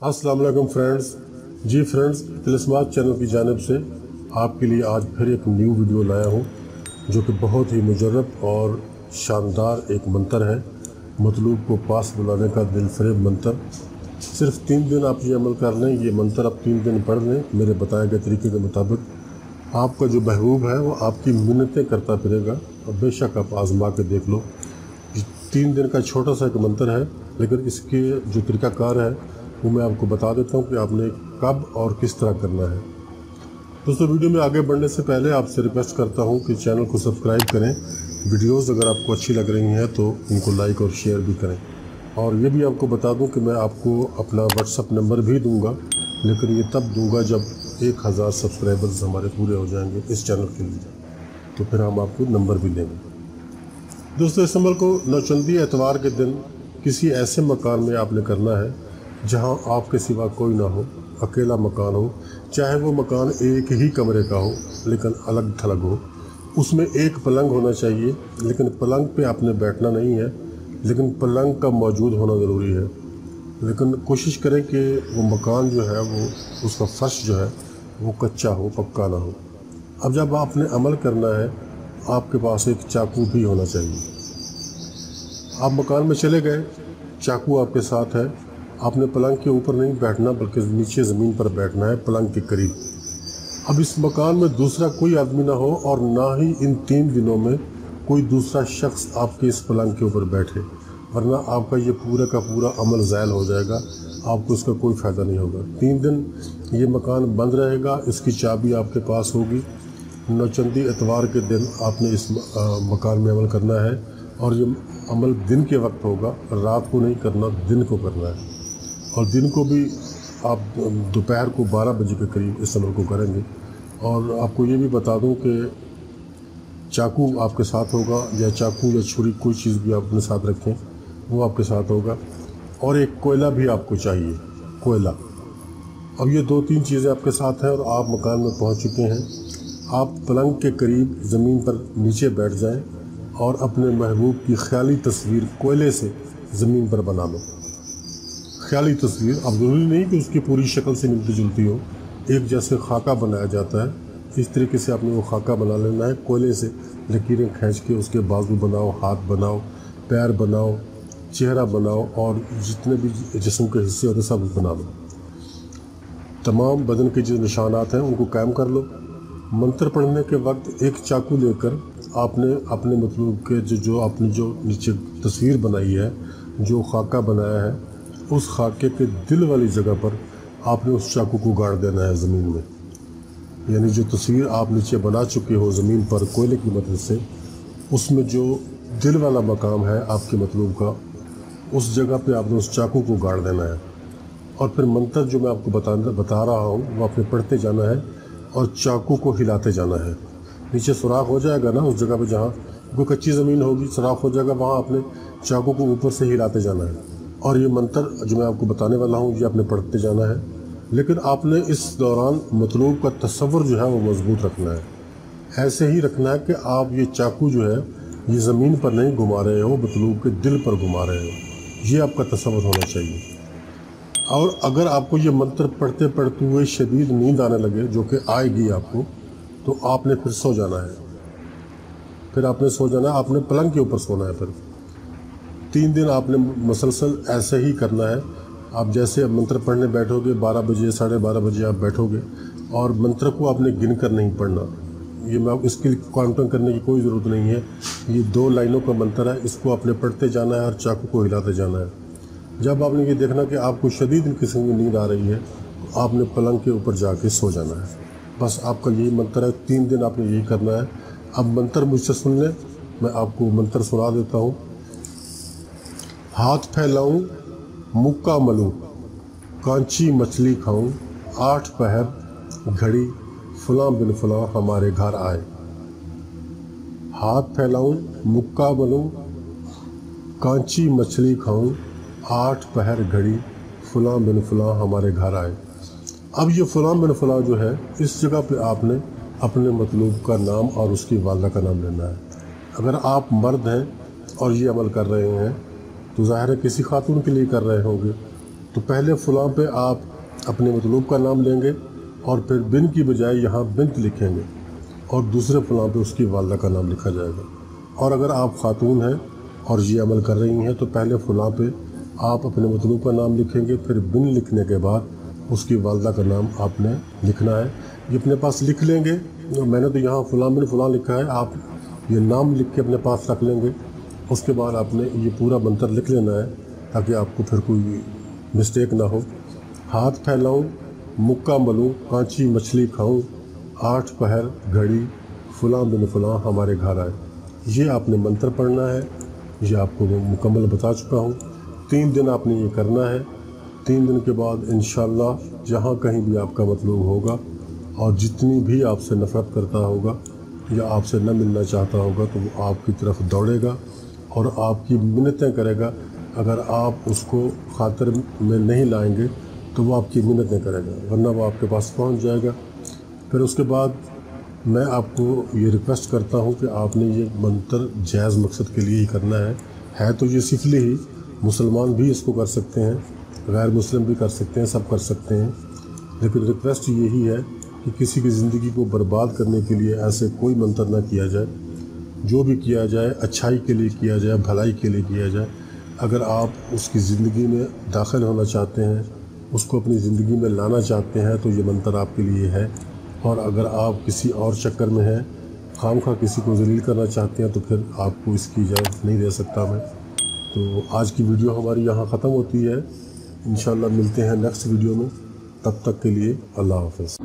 अस्सलाम वालेकुम फ्रेंड्स। जी friends, तिलस्मात channel की जानिब से आपके लिए आज फिर एक न्यू वीडियो लाया हूँ जो कि बहुत ही मुजर्रब और शानदार एक मंतर है। मतलूब को पास बुलाने का दिलफरेब मंतर। सिर्फ 3 दिन आप ये अमल कर लें, ये मंतर आप 3 दिन पढ़ लें मेरे बताए गए तरीके के मुताबिक। आपका जो महबूब है वो आपकी मिन्नतें करता फिरेगा और बेशक आप आजमा के देख लो। 3 दिन का छोटा सा एक मंतर है, लेकिन इसके जो तरीक़ाकार है वो मैं आपको बता देता हूँ कि आपने कब और किस तरह करना है। दोस्तों, वीडियो में आगे बढ़ने से पहले आपसे रिक्वेस्ट करता हूँ कि चैनल को सब्सक्राइब करें। वीडियोस अगर आपको अच्छी लग रही हैं तो इनको लाइक और शेयर भी करें। और ये भी आपको बता दूँ कि मैं आपको अपना व्हाट्सअप नंबर भी दूँगा, लेकिन ये तब दूँगा जब 1000 सब्सक्राइबर्स हमारे पूरे हो जाएंगे इस चैनल के लिए, तो फिर हम आपको नंबर भी देंगे। दोस्तों, इस अमल को नौचंदी एतवार के दिन किसी ऐसे मकान में आपने करना है जहां आपके सिवा कोई ना हो, अकेला मकान हो, चाहे वो मकान एक ही कमरे का हो लेकिन अलग थलग हो। उसमें एक पलंग होना चाहिए, लेकिन पलंग पे आपने बैठना नहीं है, लेकिन पलंग का मौजूद होना ज़रूरी है। लेकिन कोशिश करें कि वो मकान जो है वो उसका फर्श जो है वो कच्चा हो, पक्का ना हो। अब जब आपने अमल करना है, आपके पास एक चाकू भी होना चाहिए। आप मकान में चले गए, चाकू आपके साथ है। आपने पलंग के ऊपर नहीं बैठना बल्कि नीचे ज़मीन पर बैठना है, पलंग के करीब। अब इस मकान में दूसरा कोई आदमी ना हो और ना ही इन 3 दिनों में कोई दूसरा शख्स आपके इस पलंग के ऊपर बैठे, वरना आपका ये पूरा का पूरा अमल ज़ायल हो जाएगा, आपको इसका कोई फ़ायदा नहीं होगा। 3 दिन ये मकान बंद रहेगा, इसकी चाबी आपके पास होगी। नौचंदी एतवार के दिन आपने इस मकान में अमल करना है और ये अमल दिन के वक्त होगा, रात को नहीं करना, दिन को करना है। और दिन को भी आप दोपहर को 12 बजे के करीब इस अमल को करेंगे। और आपको ये भी बता दूं कि चाकू आपके साथ होगा, या चाकू या छुरी कोई चीज़ भी आप अपने साथ रखें वो आपके साथ होगा। और एक कोयला भी आपको चाहिए, कोयला। अब ये 2-3 चीज़ें आपके साथ हैं और आप मकान में पहुंच चुके हैं। आप पलंग के करीब ज़मीन पर नीचे बैठ जाएं और अपने महबूब की ख्याली तस्वीर कोयले से ज़मीन पर बना लो। ख्याली तस्वीर, अब ज़रूरी नहीं कि उसकी पूरी शक्ल से मिलती जुलती हो, एक जैसे खाका बनाया जाता है, इस तरीके से आपने वो खाका बना लेना है। कोयले से लकीरें खींच के उसके बाजू बनाओ, हाथ बनाओ, पैर बनाओ, चेहरा बनाओ और जितने भी जिस्म के हिस्से होते सब बना लो। तमाम बदन के जो निशानात हैं उनको कायम कर लो। मंत्र पढ़ने के वक्त एक चाकू लेकर आपने अपने मतलूब के जो आपने जो नीचे तस्वीर बनाई है, जो खाका बनाया है, उस खाके के दिल वाली जगह पर आपने उस चाकू को गाड़ देना है ज़मीन में। यानी जो तस्वीर आप नीचे बना चुके हो ज़मीन पर कोयले की मदद से, उसमें जो दिल वाला मकाम है आपके मतलूब का, उस जगह पे आपने उस चाकू को गाड़ देना है। और फिर मंत्र जो मैं आपको बता रहा हूँ वो आपने पढ़ते जाना है और चाकू को हिलाते जाना है। नीचे सुराख हो जाएगा ना, उस जगह पे जहाँ कोई कच्ची ज़मीन होगी सुराख हो जाएगा, वहाँ आपने चाकू को ऊपर से हिलाते जाना है। और ये मंत्र जो मैं आपको बताने वाला हूँ ये आपने पढ़ते जाना है, लेकिन आपने इस दौरान मतलूब का तसव्वुर जो है वो मजबूत रखना है। ऐसे ही रखना है कि आप ये चाकू जो है ये ज़मीन पर नहीं घुमा रहे हो, मतलूब के दिल पर घुमा रहे हो, ये आपका तसव्वुर होना चाहिए। और अगर आपको ये मंत्र पढ़ते पढ़ते हुए शदीद नींद आने लगे, जो कि आएगी आपको, तो आपने फिर सो जाना है। फिर आपने सो जाना है, आपने पलंग के ऊपर सोना है। फिर 3 दिन आपने मुसलसल ऐसे ही करना है। आप जैसे मंत्र पढ़ने बैठोगे 12 बजे 12:30 बजे आप बैठोगे और मंत्र को आपने गिन कर नहीं पढ़ना। ये मैं इसके लिए काउंटिंग करने की कोई ज़रूरत नहीं है। ये 2 लाइनों का मंत्र है, इसको आपने पढ़ते जाना है और चाकू को हिलाते जाना है। जब आपने ये देखना कि आपको शदीद किस्म की नींद आ रही है, तो आपने पलंग के ऊपर जाके सो जाना है। बस आपका यही मंत्र है, 3 दिन आपने यही करना है। अब मंत्र मुझसे सुन लें, मैं आपको मंत्र सुना देता हूँ। हाथ फैलाऊं, मुक्का मलूं, कांची मछली खाऊं, 8 पहर घड़ी फलां बिन फलां हमारे घर आए। हाथ फैलाऊं, मुक्का मलूं, कांची मछली खाऊं, 8 पहर घड़ी फलां बिन फलां हमारे घर आए। अब ये फलां बिन फलां जो है, इस जगह पे आपने अपने मतलूब का नाम और उसकी वालदा का नाम लेना है। अगर आप मर्द हैं और ये अमल कर रहे हैं तो ज़ाहिर है किसी खातून के लिए कर रहे होंगे, तो पहले फ़लाँ पे आप अपने मतलूब का नाम लेंगे और फिर बिन की बजाय यहाँ बिंत लिखेंगे और दूसरे फ़लाँ पे उसकी वालदा का नाम लिखा जाएगा। और अगर आप ख़ातून हैं और ये अमल कर रही हैं तो पहले फ़लाँ पे आप अपने मतलूब का नाम लिखेंगे, फिर बिन लिखने के बाद उसकी वालदा का नाम आपने लिखना है। ये अपने पास लिख लेंगे। मैंने तो यहाँ फ़लाँ बिन फ़लाँ लिखा है, आप ये नाम लिख के अपने पास रख लेंगे। उसके बाद आपने ये पूरा मंत्र लिख लेना है ताकि आपको फिर कोई मिस्टेक ना हो। हाथ फैलाऊं, मुक्का मलूं, कांची मछली खाऊं, 8 पहर घड़ी फ़लाँ बिन फ़लाँ हमारे घर आए। ये आपने मंत्र पढ़ना है। ये आपको मुकम्मल बता चुका हूँ। 3 दिन आपने ये करना है। 3 दिन के बाद इंशाअल्लाह जहाँ कहीं भी आपका मतलूब होगा और जितनी भी आपसे नफ़रत करता होगा या आपसे न मिलना चाहता होगा तो वो आपकी तरफ दौड़ेगा और आपकी मिन्नतें करेगा। अगर आप उसको खातिर में नहीं लाएंगे तो वो आपकी मिन्नतें करेगा, वरना वो आपके पास पहुंच जाएगा। फिर उसके बाद मैं आपको ये रिक्वेस्ट करता हूं कि आपने ये मंत्र जायज़ मकसद के लिए ही करना है तो ये सिफली ही, मुसलमान भी इसको कर सकते हैं, गैर मुस्लिम भी कर सकते हैं, सब कर सकते हैं। लेकिन रिक्वेस्ट यही है कि किसी की ज़िंदगी को बर्बाद करने के लिए ऐसे कोई मंत्र ना किया जाए। जो भी किया जाए अच्छाई के लिए किया जाए, भलाई के लिए किया जाए। अगर आप उसकी ज़िंदगी में दाखिल होना चाहते हैं, उसको अपनी ज़िंदगी में लाना चाहते हैं तो ये मंत्र आपके लिए है। और अगर आप किसी और चक्कर में हैं, खामखा किसी को ज़लील करना चाहते हैं तो फिर आपको इसकी इजाज़त नहीं दे सकता मैं। तो आज की वीडियो हमारी यहाँ ख़त्म होती है। इंशाअल्लाह मिलते हैं नेक्स्ट वीडियो में। तब तक के लिए अल्लाह हाफ़िज़।